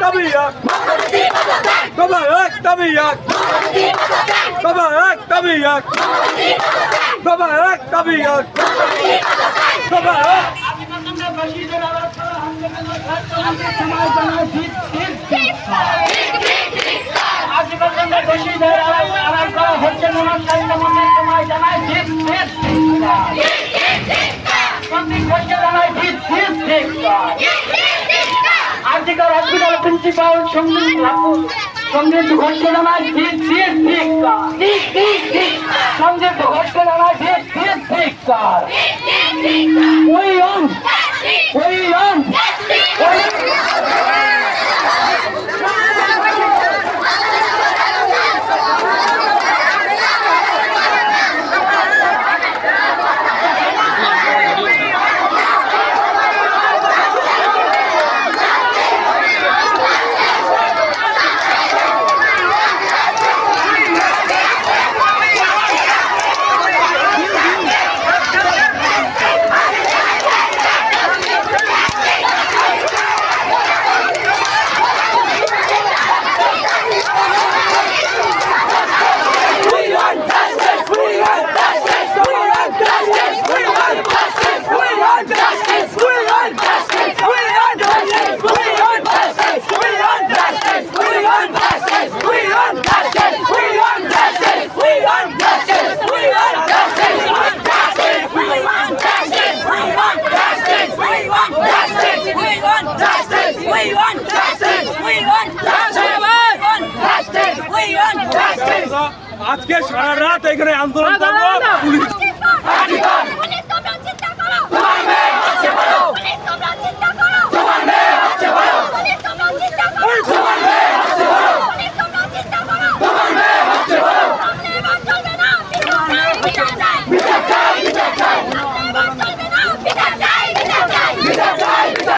তবে এক তবে এক তবে এক তবে এক তবে এক তবে এক তবে এক তবে এক আর্টিকেল হসপিটাল প্রিন্সিপাল সন্দীপ ঘোষকে জানায় সন্দীপ ঘোষকে জানায় আজকে সারা রাত এখানে আন্দোলন করবো। পুলিশ